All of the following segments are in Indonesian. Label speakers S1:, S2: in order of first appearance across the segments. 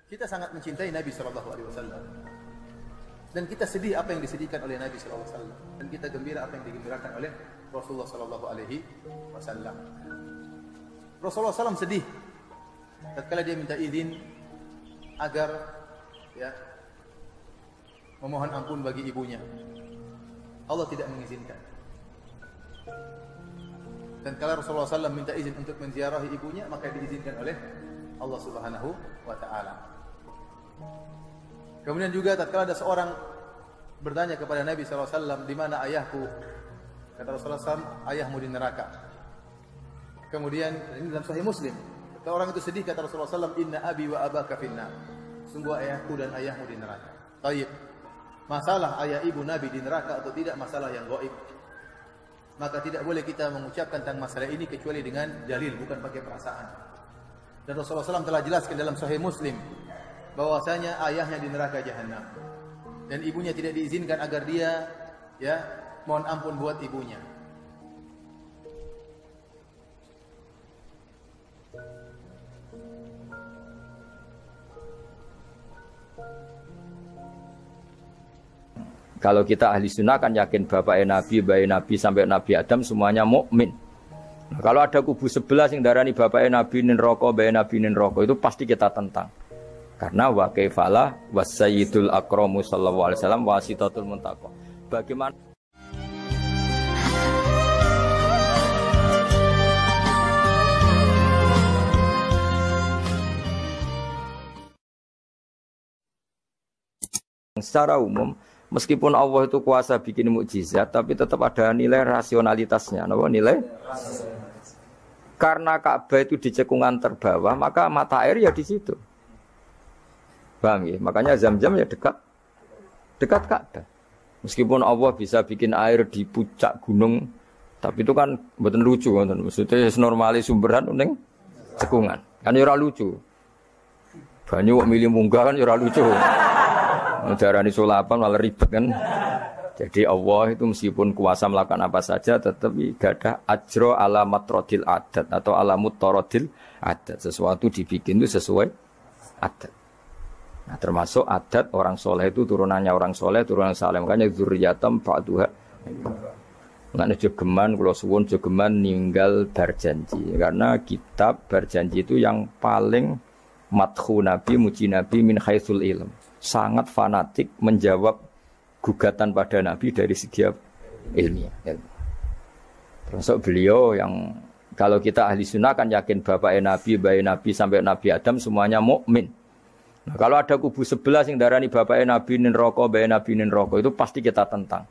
S1: Kita sangat mencintai Nabi Shallallahu Alaihi Wasallam dan kita sedih apa yang disedihkan oleh Nabi Shallallahu Alaihi Wasallam dan kita gembira apa yang digembirakan oleh Rasulullah Shallallahu Alaihi Wasallam. Rasulullah SAW sedih tatkala dia minta izin agar memohon ampun bagi ibunya. Allah tidak mengizinkan. Dan kalau Rasulullah SAW minta izin untuk menziarahi ibunya, maka diizinkan oleh Allah Subhanahu wa Ta'ala. Kemudian juga tatkala ada seorang bertanya kepada Nabi SAW, di mana ayahku? Kata Rasulullah SAW, ayahmu di neraka. Kemudian ini dalam Sahih Muslim. Ketika orang itu sedih, kata Rasulullah SAW, inna abi wa abaka finnar. Sungguh ayahku dan ayahmu di neraka. Taib. Masalah ayah ibu Nabi di neraka atau tidak masalah yang gaib. Maka tidak boleh kita mengucapkan tentang masalah ini kecuali dengan dalil, bukan pakai perasaan. Dan Rasulullah SAW telah jelaskan dalam Sahih Muslim bahwasanya ayahnya di neraka jahanam dan ibunya tidak diizinkan agar dia mohon ampun buat ibunya.
S2: Kalau kita ahli sunnah kan yakin bapaknya Nabi, bayi Nabi sampai Nabi Adam semuanya mukmin. Nah, kalau ada kubu sebelah yang darani bapaknya Nabi nin roko, bayi Nabi nin roko, itu pasti kita tentang. Karena wa kaifalah wasayyidul akramu sallallahu alaihi wasallam wasitatul muntaqo. Bagaimana secara umum meskipun Allah itu kuasa bikin mukjizat, tapi tetap ada nilai rasionalitasnya. Apa nilai? Karena Ka'bah itu di cekungan terbawah, maka mata air ya di situ. Paham ya? Makanya Zam-Zam ya dekat Ka'bah. Meskipun Allah bisa bikin air di puncak gunung, tapi itu kan mboten lucu, ngoten. Maksudnya normale sumberan ning cekungan. Kan ya ora lucu. Banyu kok milih munggah kan ya ora lucu. Darani sulapan malah ribet kan. Jadi Allah itu meskipun kuasa melakukan apa saja, tetapi gadah ajro ala matrodil adat atau ala mutarodil adat. Sesuatu dibikin itu sesuai adat. Nah, termasuk adat orang soleh itu turunannya orang soleh, turunan saleh. Makanya dzurriyatam ba'duha. Makanya jogeman, kalau suwun jogeman ninggal berjanji. Karena kitab berjanji itu yang paling madhu Nabi, muji Nabi min haitsul ilm. Sangat fanatik menjawab gugatan pada Nabi dari segi ilmiah. Termasuk beliau yang kalau kita ahli sunnah kan yakin bapaknya Nabi, bayi Nabi sampai Nabi Adam semuanya mukmin. Nah, kalau ada kubu sebelah yang darani bapaknya Nabi nin roko, bayi Nabi nin roko, itu pasti kita tentang.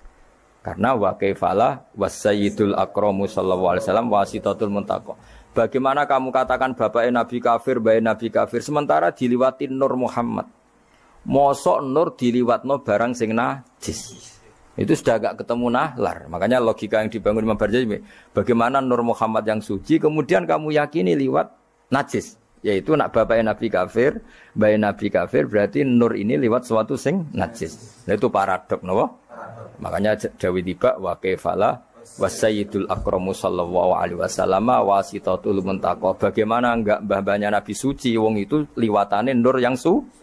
S2: Karena wa kaifalah wasayyidul akramu sallallahu alaihi wasallam wasitatul muntaqo. Bagaimana kamu katakan bapaknya Nabi kafir, bayi Nabi kafir, sementara diliwatin Nur Muhammad. Mosok nur diliwatno barang sing najis. Itu sudah agak ketemu nahlar. Makanya logika yang dibangun Imam Barjani, bagaimana Nur Muhammad yang suci kemudian kamu yakini liwat najis. Yaitu nak bapaknya Nabi kafir, bayi Nabi kafir, berarti nur ini liwat suatu sing najis. Nah, itu paradok, no? Makanya Dawi tiba wa kaifala wasayyidul akramu sallallahu alaihi wasallam wasitatul muntaqo. Bagaimana enggak mbah-mbahnya Nabi suci, wong itu liwatane nur yang suci.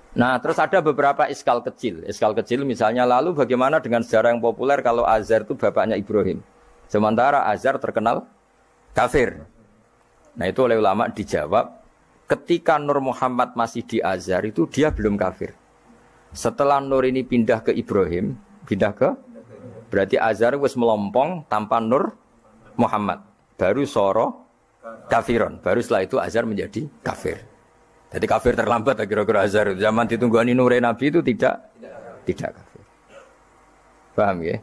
S2: Nah, terus ada beberapa iskal kecil. Iskal kecil misalnya, lalu bagaimana dengan sejarah yang populer kalau Azar itu bapaknya Ibrahim? Sementara Azar terkenal kafir. Nah, itu oleh ulama dijawab, ketika Nur Muhammad masih di Azhar itu dia belum kafir. Setelah Nur ini pindah ke Ibrahim, berarti Azhar wis melompong tanpa Nur Muhammad. Baru soro kafiron. Baru setelah itu Azhar menjadi kafir. Jadi kafir terlambat kira-kira Azhar. Zaman ditunggani Nur Nabi itu tidak kafir. Paham ya?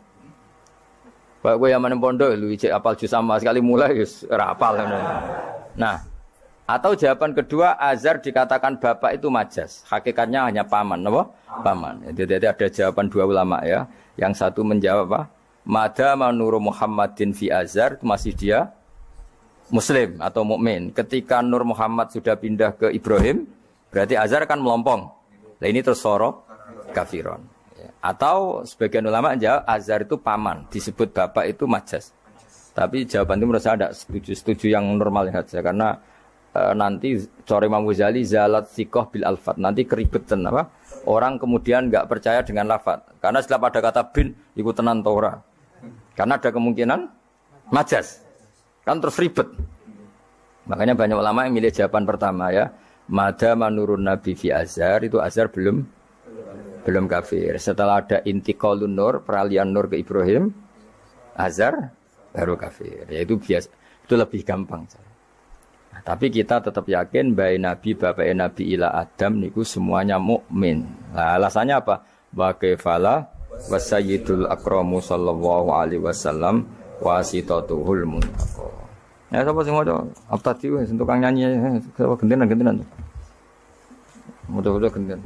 S2: Pak gue yang mana pondok lu cek apal juz sama sekali mulai wis ora apal. Nah, atau jawaban kedua, Azhar dikatakan bapak itu majas. Hakikatnya hanya paman, apa? Paman. Jadi ada jawaban dua ulama ya. Yang satu menjawab apa? Madama Nur Muhammadin fi Azhar, itu masih dia Muslim atau mukmin. Ketika Nur Muhammad sudah pindah ke Ibrahim, berarti Azhar kan melompong. Nah ini terus sorok kafiron. Atau sebagian ulama menjawab Azhar itu paman, disebut bapak itu majas. Tapi jawaban itu menurut saya tidak setuju yang normal saja, karena nanti sore Imam Ghazali zalat sikoh bil alfat, nanti keribetan apa? Orang kemudian enggak percaya dengan lafaz. Karena setelah pada kata bin iku tenan Torah. Karena ada kemungkinan majas. Kan terus ribet. Makanya banyak ulama yang milih jawaban pertama ya. Mada manurun nabi fi azhar, itu azhar belum kafir. Setelah ada intiqalun nur, peralihan nur ke Ibrahim, azhar baru kafir. Ya itu biasa, itu lebih gampang. Nah, tapi kita tetap yakin bayi nabi bapak nabi ila Adam niku semuanya mukmin. Nah, alasannya apa? Wa kaifala wasayyidul akramu sallallahu alaihi wasallam wasitatuhul muntaqa. Ya sapa sing maca Abtadi wis tukang nyanyi sapa gentenan. Mudah-mudahan gentenan.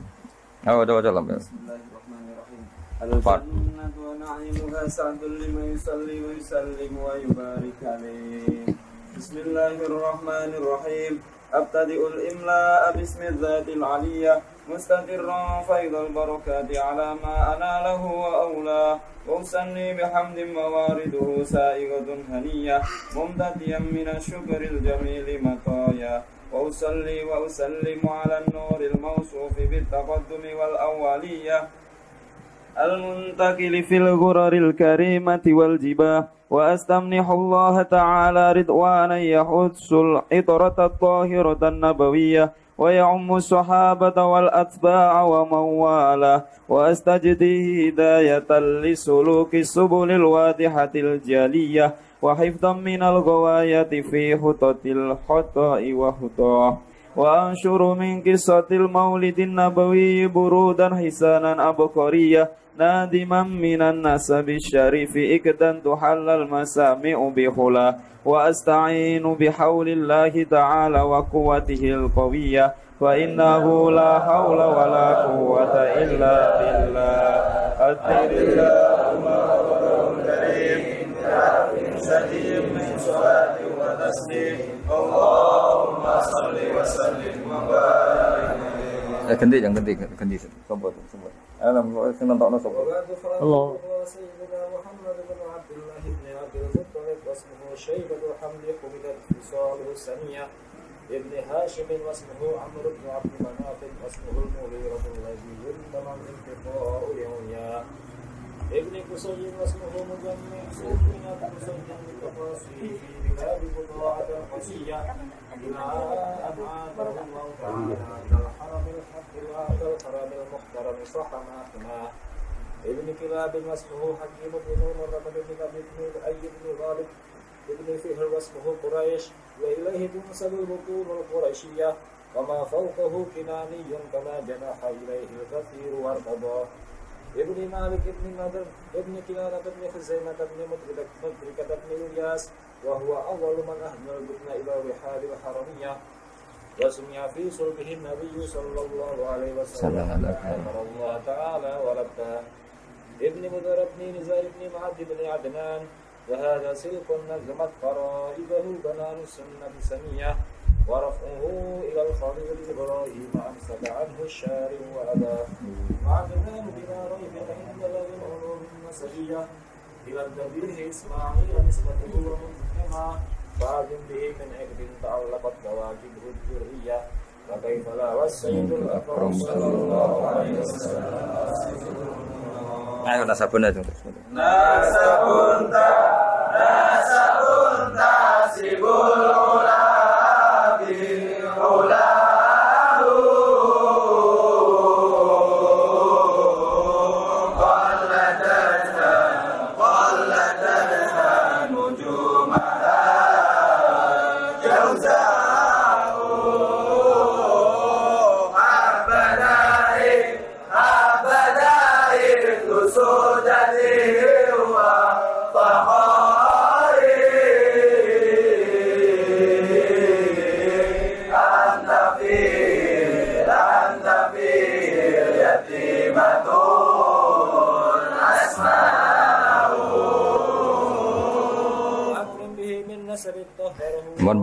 S2: Coba lambe.
S3: Bismillahirrahmanirrahim. Al-jannatu wa na'imuha sa'dun liman yusalli wa yusallim wa yubarik alaih. Bismillahirrahmanirrahim. Abtadi'ul imla'a bismi dzatil 'aliyyah mustadirran faidal barakati 'ala ma analah wa awla. وأصلي بحمد موارده سائغة هنية ممتديا من الشكر الجميل مطايا وأصلي وأسلم على النور الموصوف بالتقدم والأولية المنتقل في الغرر الكريمة والجباه وأستمنح الله تعالى رضوانا يحث العطرة الطاهرة النبوية ويعم الصحابة والأتباع ومن والاه وأستجدي هداية لسلوك السبل الواضحة الجلية وحفظا من الغواية في خطط الخطأ وخطاه وأنشر من قصة المولد النبوي برودا حسانا أبقرية نادما من النسب الشريف إكدا تحل المسامع بخلا وأستعين بحول الله تعالى وقوته القوية فإنه لا حول ولا قوة إلا بالله أدر اللهم قدره الكريم سليم من صلاة وتسليم اللهم صل وسلم وبارك
S2: ganti sobat. Alam kok sing nentokno sapa? Allah.
S3: سيدنا محمد بن عبد الله بن عبد المطلب واسمه شيبة حمل قبلت خصاله السنية ابن هاشم واسمه عمرو بن عبد مناف واسمه المغيرة الذي يلتمع انتقاء يوميا ابن قصي واسمه مجمع سيدنا قصي بتفاصيله في بلاد بضاعة قصية إلى أن عاده الله تعالى إلى الحرم الحق وهذا الحرم المحترم صح ما حماه ابن كلاب واسمه حكيم بن عمر بن ابي بن اي بن غالب ابن فهر واسمه قريش واليه تنسب البطون القريشيه وما فوقه كناني كما جنح اليه الكثير وارتضاه ابن مالك ابن نضر ابن كنانة بن خزيمة بن مدركة بن الياس وهو اول من اهدى البطن الى رحال الحرميه وسمي في صلبه النبي صلى الله عليه وسلم امر الله تعالى ولبته ابن مدر بن نزار بن معد بن عدنان وهذا سلك نظمت فرائده بنان السنة سمية ورفعه إلى الخليل إبراهيم أمسك عنه الشارع وأباه وعدنان بلا ريب عند ذوي العلوم النسبية إلى الذبيح إسماعيل نسبته ومنهما وعدن به من عقد تعلقت كواكبه الذرية وكيف لا والسيد الأكرم صلى الله عليه وسلم
S2: Ayo nasabun aja terus.
S3: Nasabun sibul ula bil ula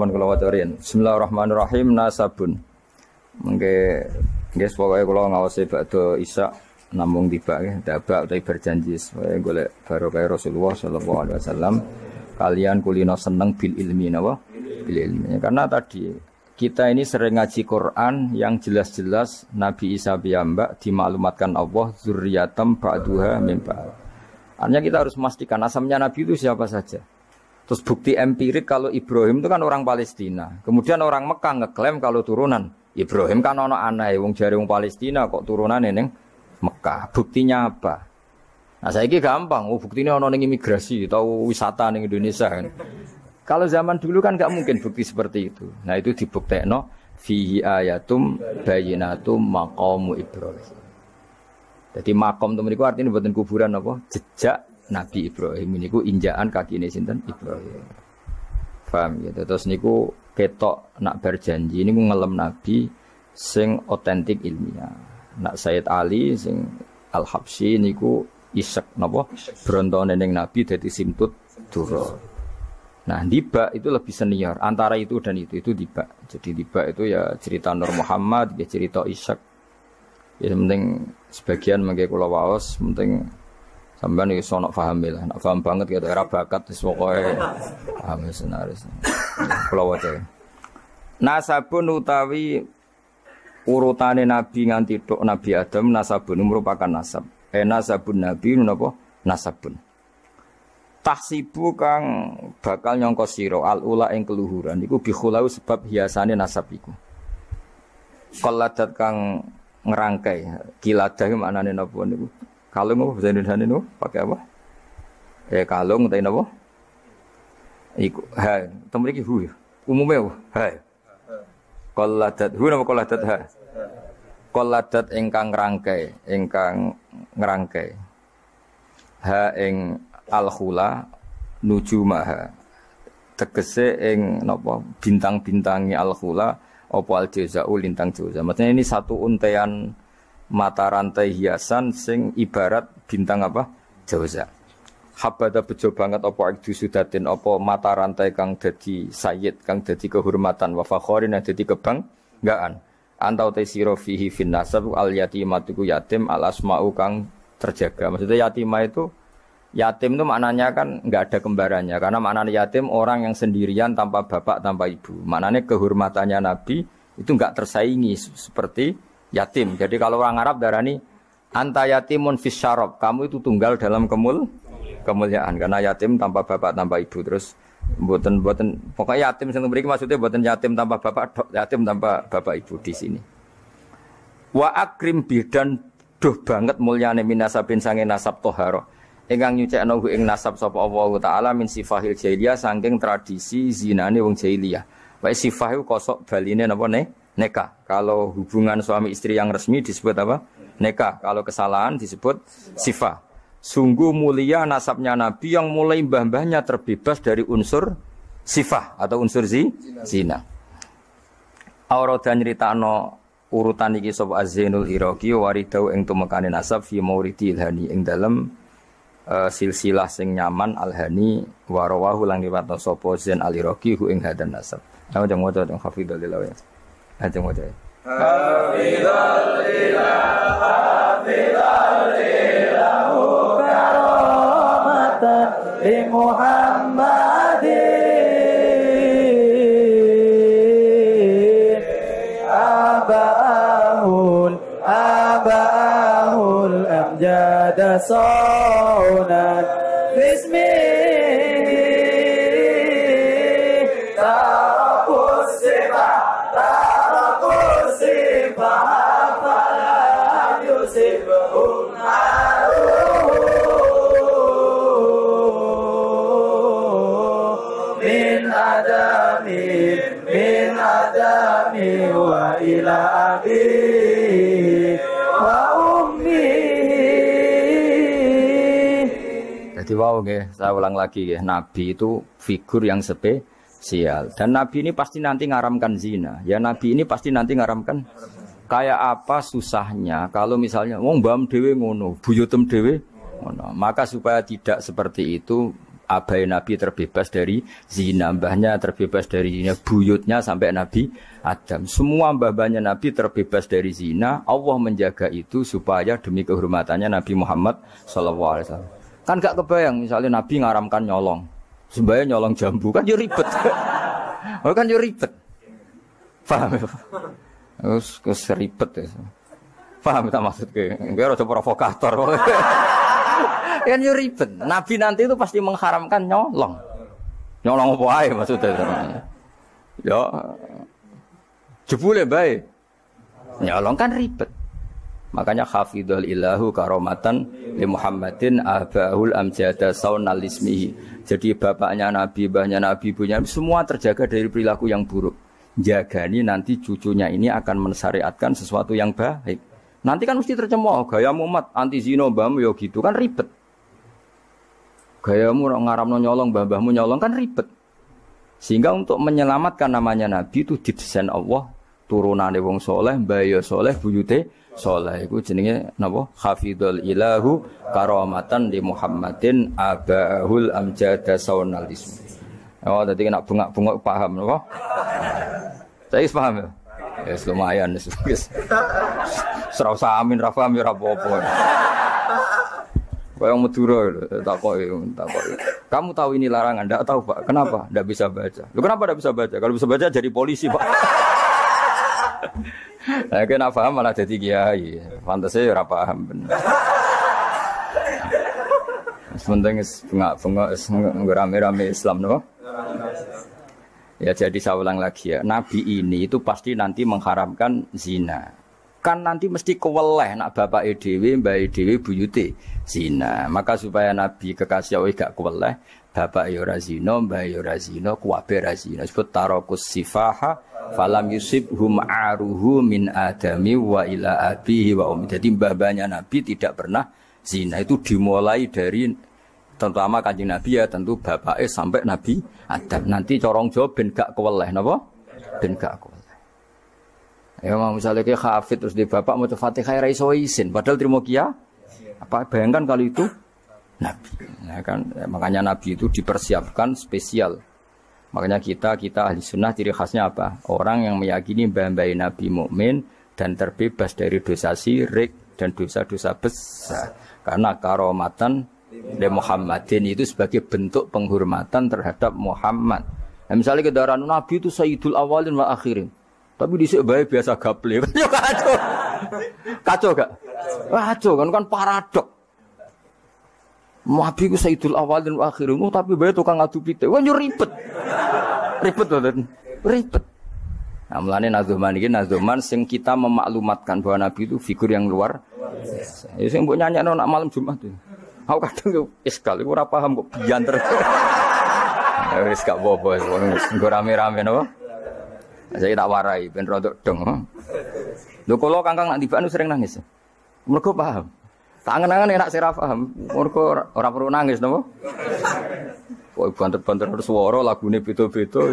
S2: Mohon kula wacarin. Bismillahirrahmanirrahim. Nasabun. Mengke nggih pokoke kula ngawasi badhe Isya namung tiba nggih dabak utawi berjanji supaya golek barokah Rasulullah sallallahu alaihi wasallam kalian kulino seneng bil ilmi napa? Bil ilmi. Karena tadi kita ini sering ngaji Quran yang jelas-jelas Nabi Isa piyambak dimaklumatkan Allah zurriyatam ba'duha min ba'd. Artinya kita harus memastikan asalnya Nabi itu siapa saja. Terus bukti empirik kalau Ibrahim itu kan orang Palestina. Kemudian orang Mekah ngeklaim kalau turunan Ibrahim kan ono aneh wong jare wong Palestina kok turunan ning Mekah. Buktinya apa? Nah, saiki gampang, buktinya ono ning imigrasi atau wisata ning Indonesia kan. Kalau zaman dulu kan nggak mungkin bukti seperti itu. Nah itu dibuktekno fihi ayatum bayyinatum maqamu Ibrahim. Jadi makom itu artinya buatan kuburan apa? Jejak Nabi Ibrahim. Ini ku injaan kaki ini sinten Ibrahim. Paham gitu. Terus niku ketok nak berjanji ini ku ngelem Nabi sing otentik ilmiah. Nak Sayyid Ali sing Al-Habsyi niku isek napa? Brontone ning Nabi dadi simtut dura. Nah, Diba itu lebih senior antara itu dan itu Diba. Jadi Diba itu ya cerita Nur Muhammad, ya cerita Ishak. Ya penting sebagian mengke kula waos, penting sampean iki sono paham lah. Nek paham banget ya era bakat wis pokoke paham senaris. Kula waca. Nasabun utawi urutane nabi nganti tok Nabi Adam nasabun merupakan nasab. Nasabun nabi napa? Nasabun. Tahsibu kang bakal nyangka sira al-ula ing keluhuran iku bikhulau sebab hiasane nasab iku. Qalladat kang ngerangkai kiladah maknane napa niku? Kalung apa bahasa Indonesia niku? Pakai apa? Kalung utawa napa? Iku ha, temu iki hu. Umume apa? Ha. Qalladat hu napa qalladat ha? Qalladat ingkang ngerangkai. Ha ing al-khula nujumaha tegese ing napa bintang-bintangi al-khula apa al-jazau lintang jaza. Maksudnya ini satu untean mata rantai hiasan sing ibarat bintang apa? Jaza. Habada bejo banget apa ikdu sudatin apa mata rantai kang dadi sayyid kang dadi kehormatan wa fakhorin dadi kebanggaan. Antau tesiro fihi fin nasab al-yatimatu yatim al-asma'u kang terjaga. Maksudnya yatimah itu yatim itu maknanya kan nggak ada kembarannya karena maknanya yatim orang yang sendirian tanpa bapak tanpa ibu. Maknanya kehormatannya Nabi itu nggak tersaingi seperti yatim. Jadi kalau orang Arab darani anta yatimun fis syarab, kamu itu tunggal dalam kemuliaan karena yatim tanpa bapak tanpa ibu. Terus buatan pokoknya yatim yang memiliki maksudnya buatan yatim tanpa bapak, yatim tanpa bapak ibu di sini. Wa akrim bidan duh banget mulyane minasabin sange nasab toharo. Ingkang nyucekno ing nasab sapa Allah taala min sifahil jahiliyah saking tradisi zinane wong jahiliyah. Wae sifah iku kosok baline napa nikah. Kalau hubungan suami istri yang resmi disebut apa? Nikah. Kalau kesalahan disebut sifah. Sungguh mulia nasabnya Nabi yang mulai mbah-mbahnya terbebas dari unsur sifah atau unsur zina. Aurada nyritakno urutan iki sapa Az-Zainul Iraqi waridau ing tumekane nasab fi mauridil hani ing dalem silsilah sing nyaman al-hani warawahu lang riwayat sapa Zain al-Iraqi hu ing hadan nasab. Ayo jeng waca teng hafidhul lillah. Ajeng waca. Hafidhul lillah karamatan li Muhammadin abahul amjada saunan bismi tarakus sifah falam yusibhum min adami wa ila abi wa ummi. Jadi wow nggih, saya ulang lagi nggih, Nabi itu figur yang spesial dan Nabi ini pasti nanti ngaramkan zina. Ya Nabi ini pasti nanti ngaramkan. Kayak apa susahnya kalau misalnya wong mbam dhewe ngono, buyutem dhewe ngono. Maka supaya tidak seperti itu, abai Nabi terbebas dari zina, mbahnya terbebas dari zina, buyutnya sampai Nabi Adam. Semua mbah-mbahnya Nabi terbebas dari zina. Allah menjaga itu supaya demi kehormatannya Nabi Muhammad SAW. Kan gak kebayang misalnya Nabi ngaramkan nyolong, sembahyang nyolong jambu kan yo ribet. Oh kan yo ribet. Paham ya? Wis ribet ya. Paham tak maksudke? Enggak rada provokator. Kan yo ribet. Nabi nanti itu pasti mengharamkan nyolong. Nyolong apa ae maksudnya. Ya jebule bae. Nyolong kan ribet. Makanya hafidhul ilahu karomatan li Muhammadin abahul amjada saunal ismihi. Jadi bapaknya Nabi, mbahnya Nabi, ibunya semua terjaga dari perilaku yang buruk. Jagani nanti cucunya ini akan mensyariatkan sesuatu yang baik. Nanti kan mesti tercemooh gaya Muhammad anti zina mbahmu ya gitu kan ribet. Gayamu ngaramno nyolong mbah-mbahmu nyolong kan ribet. Sehingga untuk menyelamatkan namanya Nabi itu didesain Allah turunane wong soleh, mbaya soleh, buyute soleh. Iku jenenge napa? Hafidhul ilahu karamatan di Muhammadin abahul amjada saunal ismi. Oh, tadi kena bengak-bengok paham napa? Saya paham ya? Ya lumayan wis. Serau samin ra paham ya ora apa-apa. Kayak Madura takoki. Kamu tahu ini larangan? Enggak tahu, Pak. Kenapa? Enggak bisa baca. Loh, kenapa enggak bisa baca? Kalau bisa baca jadi polisi, Pak. Nah, kena paham malah jadi kiai. Pantasnya ora paham bener. Sementing bengak-bengok rame-rame Islam no? Ya jadi saya ulang lagi ya. Nabi ini itu pasti nanti mengharamkan zina. Kan nanti mesti keweleh nak bapak dhewe, mbak dhewe buyute zina. Maka supaya Nabi kekasih Allah gak keweleh, bapak ya ora zina, mbak ya ora zina, kuwabe ora zina. Sebut tarakus sifaha falam yusibhum aruhu min adami wa ila abihi wa ummi. Jadi mbah-mbahnya Nabi tidak pernah zina. Itu dimulai dari terutama Kanjeng Nabi ya tentu bapake sampai Nabi Adam. Nanti corong Jawa ben gak keweleh napa? Ben gak keweleh. Ya mau misalnya kayak hafid terus di bapak mau Fatihah ra iso isin padahal trimo kia. Apa bayangkan kalau itu Nabi. Nah, kan makanya Nabi itu dipersiapkan spesial. Makanya kita ahli sunnah ciri khasnya apa? Orang yang meyakini mbah-mbah Nabi mukmin dan terbebas dari dosa syirik dan dosa-dosa besar. Karena karomatan de Muhammadin itu sebagai bentuk penghormatan terhadap Muhammad. Nah, misalnya kendaraan Nabi itu sayyidul awalin wa akhirin. Tapi dhisik bae biasa gaple. Yo kacau. Kacau gak? Kacau kan paradok. Nabi ku sayyidul awalin wa akhirin, tapi bae tukang adu pitik. Wah yo ribet. Ribet to, ribet. Nah, mulane nazuman iki nazuman sing kita memaklumatkan bahwa Nabi itu figur yang luar biasa. Ya sing mbok nyanyakno nak malam Jumat itu. Aku kadang yo iskal, iku ora paham kok bianter. Ya wis gak apa-apa, wis rame-rame napa? Saya tak warai ben rodok dong. Lho kula Kangkang nak tibaan sering nangis. Mergo paham. Tak angen-angen enak sira paham. Mergo ora perlu nangis napa? Kok banter-banter swara lagune beda-beda.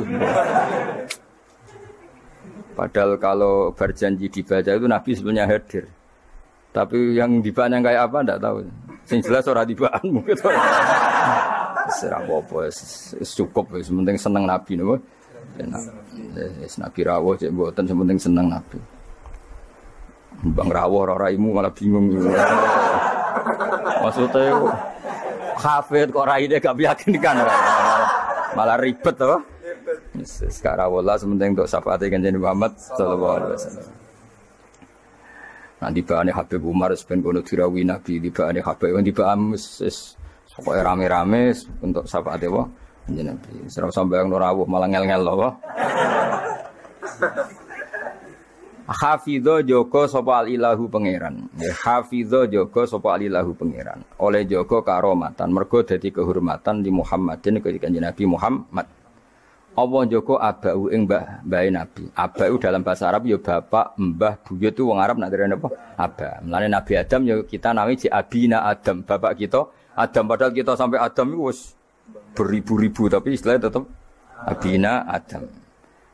S2: Padahal kalau berjanji dibaca itu Nabi sebenarnya hadir. Tapi yang dibaan yang kayak apa enggak tahu. Sing jelas ora dibaan mungkin. Sira apa-apa cukup wis penting seneng Nabi napa. Nabi rawuh cek mboten sementing seneng Nabi. Bang rawuh ora raimu malah bingung. Maksudnya hafid kok raine gak meyakinkan. Malah ribet to. Sekarang wala sementing untuk syafaat Kanjeng Muhammad sallallahu alaihi wasallam. Nanti bahane Habib Umar ben kono dirawi Nabi dibahane Habib dibaham pokoke rame-rame untuk syafaat wa Kanjeng Nabi. Ora sampeyan rawuh malah ngel-ngel lho. Hafidho joko sapa alilahu pangeran. Hafidho joko sapa alilahu pangeran. Oleh joko karomatan mergo dadi kehormatan di Muhammadin ketika Kanjeng Nabi Muhammad. Allah joko abau ing mbah Nabi. Abau dalam bahasa Arab ya bapak, mbah, buyut itu wong Arab nak derene apa? Aba. Mulane Nabi Adam ya kita nami ji abina Adam, bapak kita Adam padahal kita sampai Adam itu wis beribu-ribu tapi istilahnya tetap abina Adam.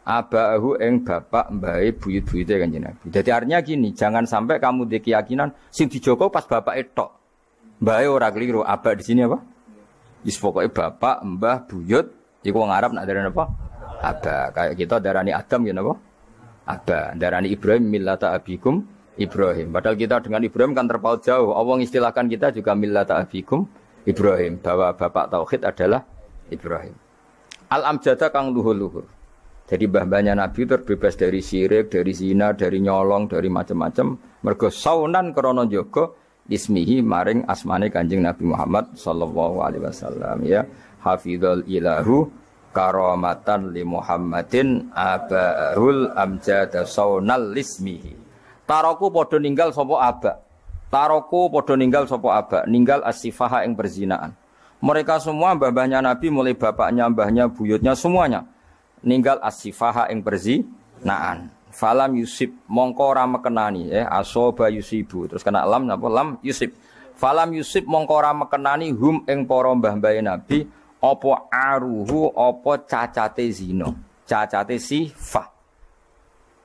S2: Abahu ing bapak mbahe buyut-buyute Kanjeng Nabi. Jadi artinya gini, jangan sampai kamu di keyakinan sing dijogo pas bapak etok. Mbahe ora keliru, aba di sini apa? Wis pokoke bapak, mbah, buyut iku wong Arab nak darani apa? Aba. Kayak kita darani Adam ya napa? Aba. Darani Ibrahim millata abikum Ibrahim. Padahal kita dengan Ibrahim kan terpaut jauh. Allah mengistilahkan kita juga millata abikum Ibrahim, bahwa bapak tauhid adalah Ibrahim. Al-amjada kang luhur-luhur. Jadi mbah-mbahnya Nabi terbebas dari syirik, dari zina, dari nyolong, dari macam-macam. Mergo saunan krana njaga ismihi maring asmane Kanjeng Nabi Muhammad sallallahu alaihi wasallam ya. Hafizul ilahu karamatan li Muhammadin abahul amjad saunal ismihi. Taroku padha ninggal sapa aba. Taroku padha ninggal sapa aba, ninggal as-sifaha ing perzinaan. Mereka semua mbah-mbahnya Nabi mulai bapaknya, mbahnya, buyutnya semuanya ninggal as-sifaha ing perzinaan. Falam yusib mongko ora mekenani asoba yusibu terus kena lam napa lam yusib. Falam yusib mongko ora mekenani hum ing para mbah-mbahe Nabi apa aruhu apa cacate zina, cacate sifah.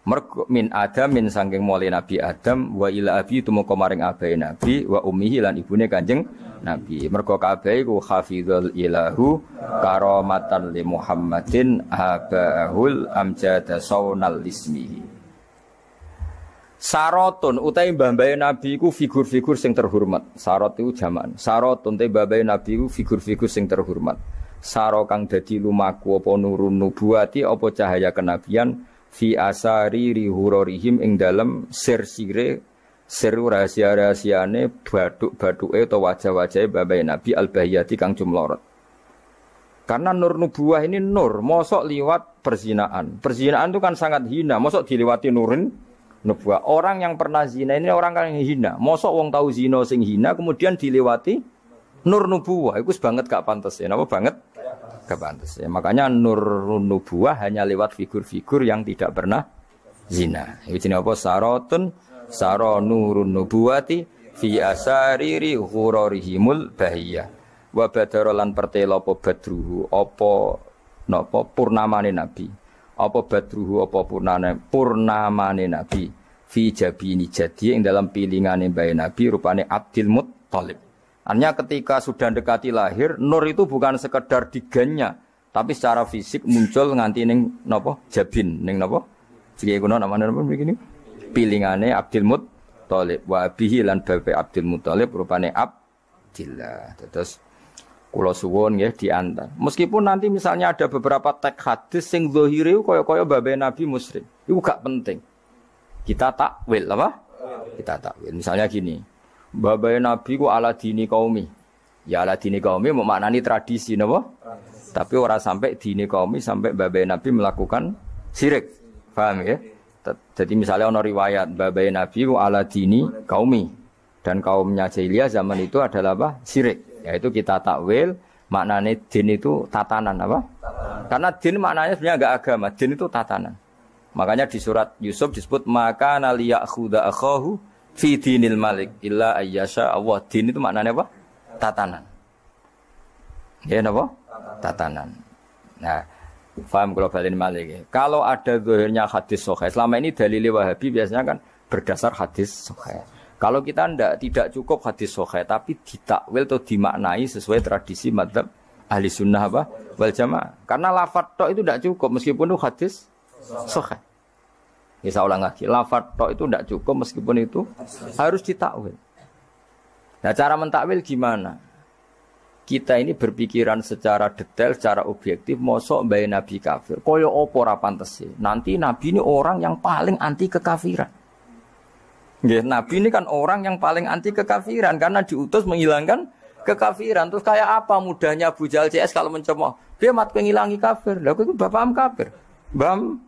S2: Mergo min Adam min saking mulai Nabi Adam wa ila abi tumeka maring abahe Nabi wa ummihi lan ibune Kanjeng Nabi. Mergo kabeh iku hafizul ilahu karamatan li Muhammadin abahul amjada saunal ismihi. Sarotun utahe mbah-mbahe Nabi iku figur-figur sing terhormat. Sarot iku jaman. Sarotun te mbah-mbahe Nabi iku figur-figur sing terhormat. Saro kang dadi lumaku apa nurun nubuwati apa cahaya kenabian fi asari rihurorihim ing dalem sir-sire seru rahasia-rahasiane baduk-baduke atau wajah-wajahe babai Nabi al-bahiyati kang jumlorot. Karena nur nubuwah ini nur, mosok liwat perzinaan. Perzinaan itu kan sangat hina, mosok dilewati nurin nubuwah. Orang yang pernah zina ini orang yang hina. Mosok wong tahu zina sing hina kemudian dilewati nur nubuwah. Iku banget gak pantes ya. Napa banget? Gak pantes ya. Makanya nur nubuwah hanya lewat figur-figur yang tidak pernah zina. Iki jenenge apa? Sarotun saro nurun nubuwati fi asariri ghurarihimul bahiyah wa badarolan pertela apa badruhu apa napa purnamane nabi apa badruhu apa purnamane nabi fi jabini jadi ing dalam pilingane bae nabi rupane Abdul Muttalib. Artinya ketika sudah dekati lahir nur itu bukan sekedar digannya tapi secara fisik muncul nganti ning napa jabin ning napa iki kuno namane napa begini pilingane Abdul Muttalib wa bihi lan babe Abdul Muttalib rupane Abdillah. Terus kula suwun nggih diantar. Meskipun nanti misalnya ada beberapa teks hadis sing zahire kaya-kaya babe Nabi musyrik. Iku gak penting. Kita takwil apa? Kita takwil. Misalnya gini. Babe Nabi ku ala dini qaumi. Ya ala dini qaumi maknani tradisi napa? Tapi ora sampai dini qaumi sampai babe Nabi melakukan syirik. Paham ya? Jadi misalnya ono riwayat babai Nabi ala dini kaumi dan kaumnya jahiliyah zaman itu adalah apa? Syirik. Yaitu kita takwil maknanya din itu tatanan apa? Tatanan. Karena din maknanya sebenarnya enggak agama, din itu tatanan. Makanya di surat Yusuf disebut maka naliyakhudha akhahu fi dinil malik illa ayyasha Allah. Din itu maknanya apa? Tatanan. Ya napa? Tatanan. Nah, faham kalau balik malik. Kalau ada zahirnya hadis sahih, selama ini dalil Wahabi biasanya kan berdasar hadis sahih. Kalau kita tidak cukup hadis sahih, tapi ditakwil atau dimaknai sesuai tradisi madzhab ahli sunnah apa wal jamaah. Karena lafadz tok itu tidak cukup meskipun itu hadis sahih. Bisa ulang lagi, lafadz tok itu tidak cukup meskipun itu harus ditakwil. Nah cara mentakwil gimana? Kita ini berpikiran secara detail, secara objektif, mosok mbae Nabi kafir. Kaya apa ora pantes. Nanti Nabi ini orang yang paling anti kekafiran. Nggih, Nabi ini kan orang yang paling anti kekafiran karena diutus menghilangkan kekafiran. Terus kayak apa mudahnya Abu Jahal CS kalau mencemooh? Dia mat ngilangi kafir. Lah kok bapakam kafir. Bam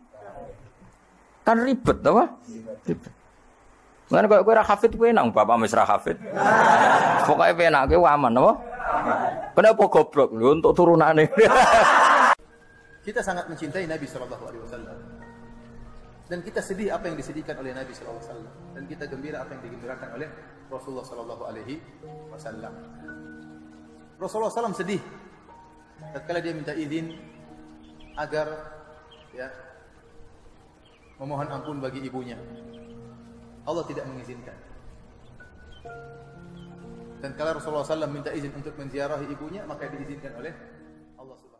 S2: kan ribet apa? Ribet. Mana kok kowe ra hafid kowe nang bapak wis ra hafid. Pokoke penak kowe aman apa? Kenapa goblok lho untuk turunane.
S1: Kita sangat mencintai Nabi sallallahu alaihi wasallam. Dan kita sedih apa yang disedihkan oleh Nabi sallallahu alaihi wasallam dan kita gembira apa yang digembirakan oleh Rasulullah sallallahu alaihi wasallam. Rasulullah sallallahu sedih tatkala dia minta izin agar ya memohon ampun bagi ibunya. Allah tidak mengizinkan. Dan kalau Rasulullah SAW minta izin untuk menziarahi ibunya, maka diizinkan oleh Allah Subhanahu